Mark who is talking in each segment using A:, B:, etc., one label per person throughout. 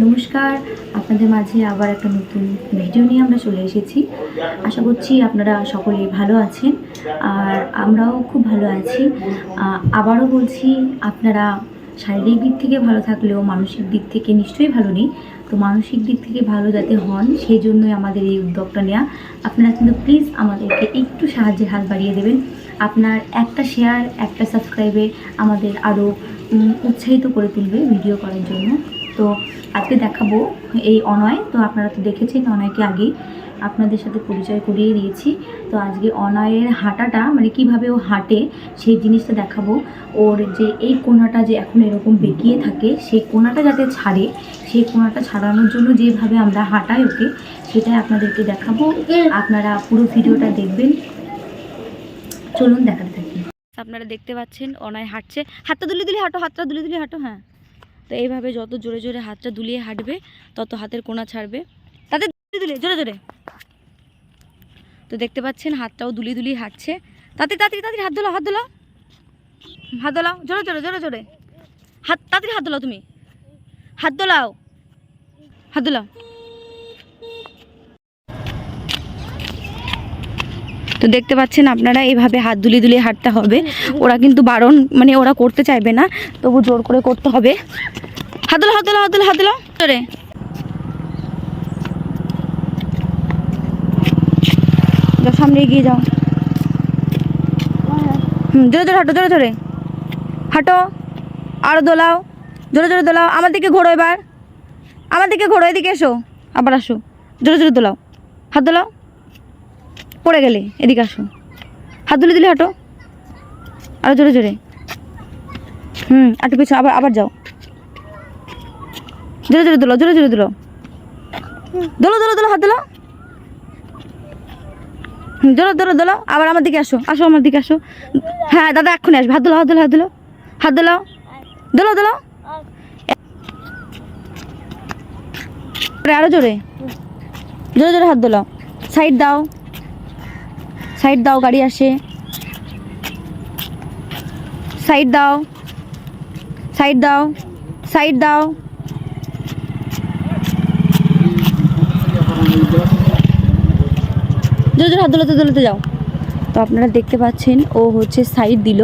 A: নমস্কার, আপনাদের মাঝে আবার একটা নতুন ভিডিও নিয়ে আমরা চলে এসেছি। আশা করছি আপনারা সকলে ভালো আছেন, আর আমরাও খুব ভালো আছি। আবারও বলছি, আপনারা শারীরিক দিক থেকে ভালো থাকলেও মানসিক দিক থেকে নিশ্চয়ই ভালো নেই। তো মানসিক দিক থেকে ভালো যাতে হন, সেই জন্যই আমাদের এই উদ্যোগটা নেওয়া। আপনারা কিন্তু প্লিজ আমাদেরকে একটু সাহায্যের হাত বাড়িয়ে দেবেন। আপনার একটা শেয়ার, একটা সাবস্ক্রাইবে আমাদের আরও উৎসাহিত করে তুলবে ভিডিও করার জন্য। তো আজকে দেখাবো এই অনয়। তো আপনারা তো দেখেছেন অনয়কে আগেই আপনাদের সাথে পরিচয় করিয়ে দিয়েছি। তো আজকে অনয়ের হাঁটাটা, মানে কীভাবে ও হাঁটে সেই জিনিসটা দেখাবো। ওর যে এই কোণাটা যে এখন এরকম বেঁকিয়ে থাকে, সেই কোণাটা যাতে ছাড়ে, সেই কোণাটা ছাড়ানোর জন্য যেভাবে আমরা হাঁটাই ওকে, সেটাই আপনাদেরকে দেখাবো। আপনারা পুরো ভিডিওটা দেখবেন। চলুন দেখাতে থাকি। আপনারা দেখতে পাচ্ছেন অনয় হাঁটছে। হাতটা দুলিয়ে দুলিয়ে হাঁটো, হাতটা দুলিয়ে দুলিয়ে হাঁটো। হ্যাঁ, তো এইভাবে যত জোরে জোরে হাতটা দুলিয়ে হাঁটবে তত হাতের কোণা ছাড়বে। তাদের দুলিয়ে জোরে জোরে। তো দেখতে পাচ্ছেন হাতটাও দুলিয়ে দুলিয়ে হাঁটছে। তাড়াতাড়ি তাড়াতাড়ি তাড়াতাড়ি হাত দোলাও, হাত দোলাও, হাত দোলাও, জোরে জোরে জোরে জোরে হাত, তাড়াতাড়ি হাত দোলাও, তুমি হাত দোলাও, হাত দোলাও। তো দেখতে পাচ্ছেন আপনারা এইভাবে হাত দুলিয়ে দুলিয়ে হাঁটতে হবে। ওরা কিন্তু বারণ, মানে ওরা করতে চাইবে না, তবু জোর করে করতে হবে। হাত দোলাও, হাত দোলাও, হাত দোলাও, হাত দোলাও জোরে। সামনে এগিয়ে যাও। জোরে জোরে হাঁটো, জোরে জোরে হাঁটো, আরো দোলাও, জোরে জোরে দোলাও। আমার দিকে ঘোরো, এবার আমার দিকে ঘোরো, এদিকে এসো, আবার আসো, জোরে জোরে দোলাও, হাত দোলাও। পড়ে গেলে এদিকে আসো, হাত দুলে দিলে হাঁটো, আরো জোরে জোরে। একটু পিছনে, আবার আবার যাও, জোরে জোরে দোলাও, জোরে জোরে দোলাও, দোলো দোলো দোলো, হাত দোলাও, দোলো দোলো দোলাও। আবার আমার দিকে আসো, আসো আমার দিকে আসো। হ্যাঁ দাদা এক্ষুনি আসবে। হাত দোলাও, হাত দোলাও, হাত দোলাও, হাত দোলাও, দোলো দোলাও, আরো জোরে, জোরে জোরে হাত দোলাও। সাইড দাও, সাইড দাও, গাড়ি আসে। সাইড দাও, সাইড দাও, সাইড দাও। জোরে জোরে হাত দোলাতে দোলাতে যাও। তো আপনারা দেখতে পাচ্ছেন ও হচ্ছে সাইড দিল।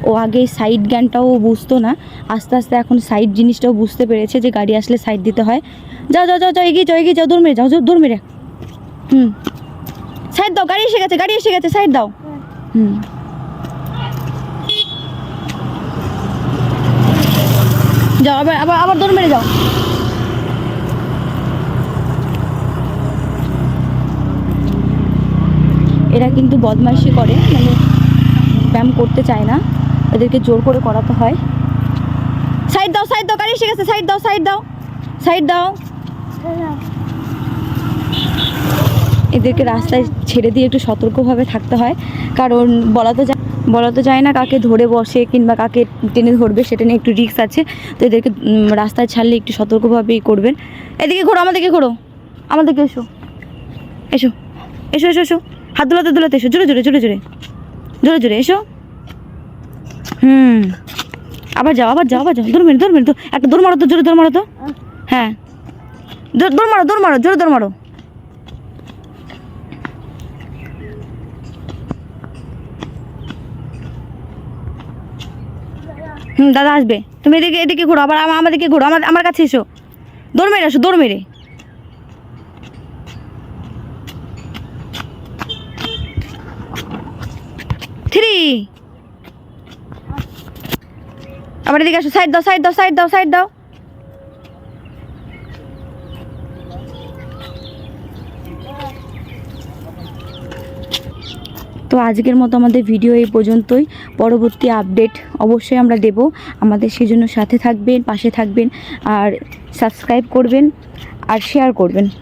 A: ও আগে সাইড জ্ঞানটাও বুঝতো না, আস্তে আস্তে এখন সাইড জিনিসটাও বুঝতে পেরেছে যে গাড়ি আসলে সাইড দিতে হয়। যাও যাও যাও যাও, এগিয়ে যাও, এগিয়ে যাও, দৌড় মেরে যাও, দৌড় মেরে। সাইড দাও, গাড়ি এসে গেছে, গাড়ি এসে গেছে, সাইড দাও। যাও, আবার আবার আবার দৌড় মেরে যাও। এরা কিন্তু বদমাইশি করে, মানে ব্যায়াম করতে চায় না, এদেরকে জোর করে করাতে হয়। সাইড দাও, সাইড দাও, গাড়ি এসে গেছে, সাইড দাও, সাইড দাও, সাইড দাও। এদেরকে রাস্তায় ছেড়ে দিয়ে একটু সতর্কভাবে থাকতে হয়, কারণ বলা তো যায় না কাকে ধরে বসে কিংবা কাকে টেনে ধরবে, সেটা নিয়ে একটু রিস্ক আছে। তো এদেরকে রাস্তায় ছাড়লে একটু সতর্কভাবেই করবেন। এদিকে ঘোরো, আমাদেরকে ঘোরো, আমাদেরকে এসো, এসো এসো এসো এসো, হাত দোলাতে দোলাতে এসো, জোরে জোরে জোরে জোরে জোরে জোরে এসো। আবার যাও, আবার যাও, আবার যাও, দৌড় মেরে দৌড় মেরে, একটা দৌড় মারো তো, জোরে দৌড় মারো তো। হ্যাঁ, দৌড় মারো, দৌড় মারো, জোরে দৌড় মারো। দাদা আসবে, তুমি এদিকে এদিকে ঘোরো, আবার আমাদেরকে ঘোরো, আমার কাছে এসো, দৌড় মেরে আসো, দৌড় মেরে। থ্রি, আবার এদিকে আসো, সাইড দাও, সাইড দাও, সাইড দাও, সাইড দাও। তো আজকের মতো আমাদের ভিডিও এই পর্যন্তই। পরবর্তী আপডেট অবশ্যই আমরা দেব, আমাদের সেজন্য সাথে থাকবেন, পাশে থাকবেন, আর সাবস্ক্রাইব করবেন আর শেয়ার করবেন।